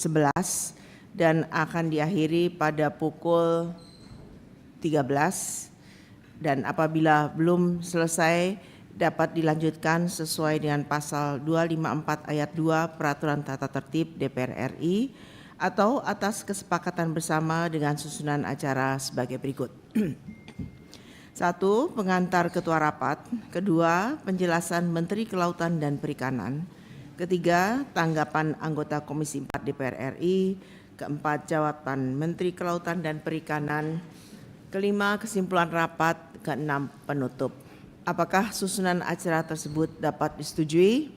11 dan akan diakhiri pada pukul 13, dan apabila belum selesai dapat dilanjutkan sesuai dengan pasal 254 ayat 2 Peraturan Tata Tertib DPR RI atau atas kesepakatan bersama dengan susunan acara sebagai berikut. 1. Pengantar Ketua Rapat. 2. Penjelasan Menteri Kelautan dan Perikanan. 3. Tanggapan anggota Komisi 4 DPR RI. 4. Jawaban Menteri Kelautan dan Perikanan. 5. Kesimpulan rapat. 6. Penutup. Apakah susunan acara tersebut dapat disetujui?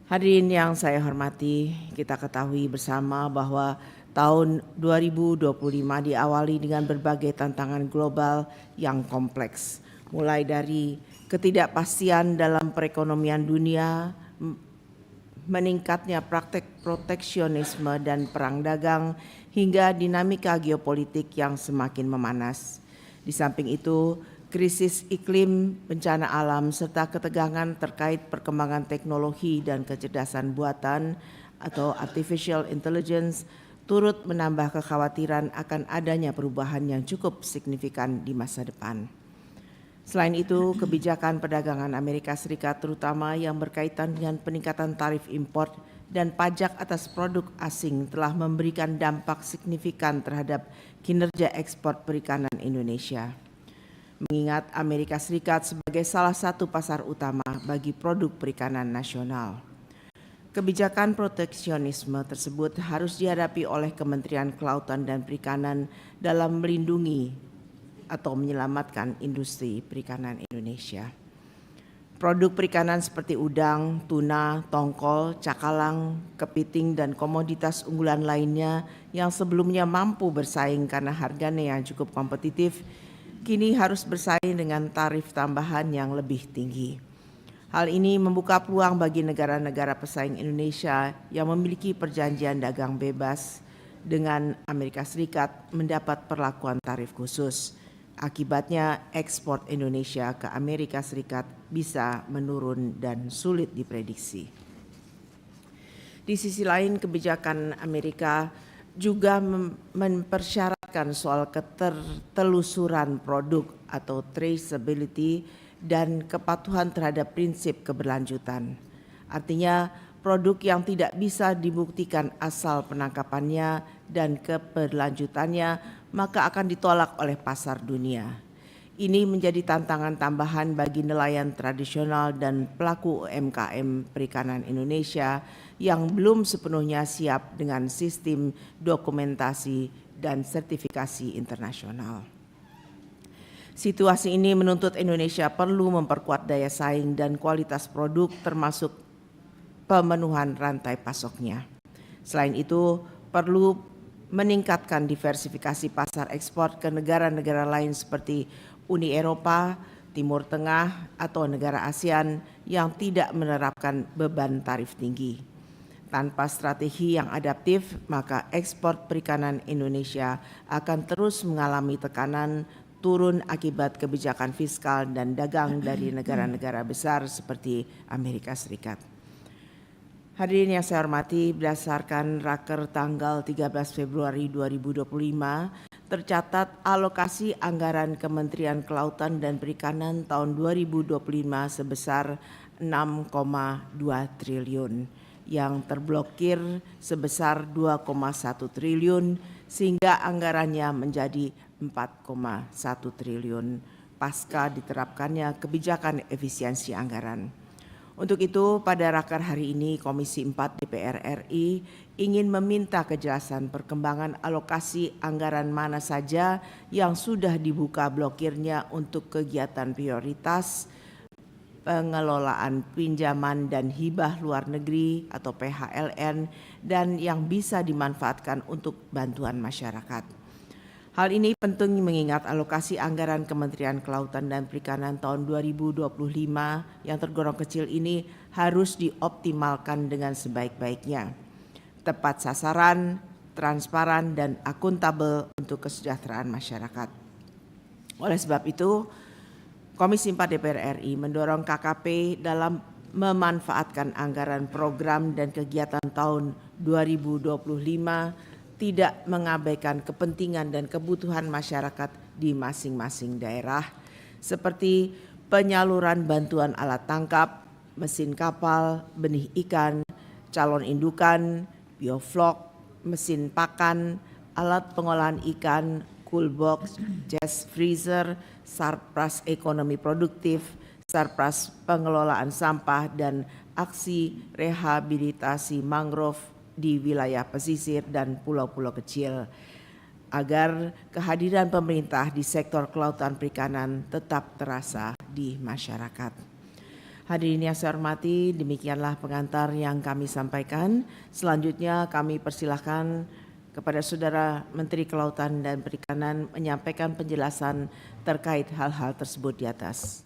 Hadirin yang saya hormati, kita ketahui bersama bahwa tahun 2025 diawali dengan berbagai tantangan global yang kompleks, mulai dari ketidakpastian dalam perekonomian dunia, meningkatnya praktek proteksionisme dan perang dagang, hingga dinamika geopolitik yang semakin memanas. Di samping itu, krisis iklim, bencana alam, serta ketegangan terkait perkembangan teknologi dan kecerdasan buatan atau artificial intelligence turut menambah kekhawatiran akan adanya perubahan yang cukup signifikan di masa depan. Selain itu, kebijakan perdagangan Amerika Serikat terutama yang berkaitan dengan peningkatan tarif impor dan pajak atas produk asing telah memberikan dampak signifikan terhadap kinerja ekspor perikanan Indonesia. Mengingat Amerika Serikat sebagai salah satu pasar utama bagi produk perikanan nasional. Kebijakan proteksionisme tersebut harus dihadapi oleh Kementerian Kelautan dan Perikanan dalam melindungi atau menyelamatkan industri perikanan Indonesia. Produk perikanan seperti udang, tuna, tongkol, cakalang, kepiting, dan komoditas unggulan lainnya yang sebelumnya mampu bersaing karena harganya yang cukup kompetitif, kini harus bersaing dengan tarif tambahan yang lebih tinggi. Hal ini membuka peluang bagi negara-negara pesaing Indonesia yang memiliki perjanjian dagang bebas dengan Amerika Serikat mendapat perlakuan tarif khusus. Akibatnya ekspor Indonesia ke Amerika Serikat bisa menurun dan sulit diprediksi. Di sisi lain, kebijakan Amerika juga mempersyaratkan soal ketertelusuran produk atau traceability dan kepatuhan terhadap prinsip keberlanjutan. Artinya, produk yang tidak bisa dibuktikan asal penangkapannya dan keberlanjutannya maka akan ditolak oleh pasar dunia. Ini menjadi tantangan tambahan bagi nelayan tradisional dan pelaku UMKM perikanan Indonesia yang belum sepenuhnya siap dengan sistem dokumentasi dan sertifikasi internasional. Situasi ini menuntut Indonesia perlu memperkuat daya saing dan kualitas produk termasuk pemenuhan rantai pasoknya. Selain itu, perlu meningkatkan diversifikasi pasar ekspor ke negara-negara lain seperti Uni Eropa, Timur Tengah, atau negara ASEAN yang tidak menerapkan beban tarif tinggi. Tanpa strategi yang adaptif, maka ekspor perikanan Indonesia akan terus mengalami tekanan turun akibat kebijakan fiskal dan dagang dari negara-negara besar seperti Amerika Serikat. Hadirin yang saya hormati, berdasarkan Raker tanggal 13 Februari 2025, tercatat alokasi anggaran Kementerian Kelautan dan Perikanan tahun 2025 sebesar 6,2 triliun yang terblokir sebesar 2,1 triliun sehingga anggarannya menjadi 4,1 triliun pasca diterapkannya kebijakan efisiensi anggaran. Untuk itu, pada Raker hari ini Komisi 4 DPR RI ingin meminta kejelasan perkembangan alokasi anggaran mana saja yang sudah dibuka blokirnya untuk kegiatan prioritas, pengelolaan pinjaman dan hibah luar negeri atau PHLN, dan yang bisa dimanfaatkan untuk bantuan masyarakat. Hal ini penting mengingat alokasi anggaran Kementerian Kelautan dan Perikanan tahun 2025 yang tergolong kecil ini harus dioptimalkan dengan sebaik-baiknya, tepat sasaran, transparan, dan akuntabel untuk kesejahteraan masyarakat. Oleh sebab itu, Komisi 4 DPR RI mendorong KKP dalam memanfaatkan anggaran program dan kegiatan tahun 2025 tidak mengabaikan kepentingan dan kebutuhan masyarakat di masing-masing daerah, seperti penyaluran bantuan alat tangkap, mesin kapal, benih ikan, calon indukan, bioflok, mesin pakan, alat pengolahan ikan, cool box, gas freezer, sarpras ekonomi produktif, sarpras pengelolaan sampah, dan aksi rehabilitasi mangrove di wilayah pesisir dan pulau-pulau kecil, agar kehadiran pemerintah di sektor kelautan perikanan tetap terasa di masyarakat. Hadirin yang saya hormati, demikianlah pengantar yang kami sampaikan. Selanjutnya kami persilahkan kepada Saudara Menteri Kelautan dan Perikanan menyampaikan penjelasan terkait hal-hal tersebut di atas.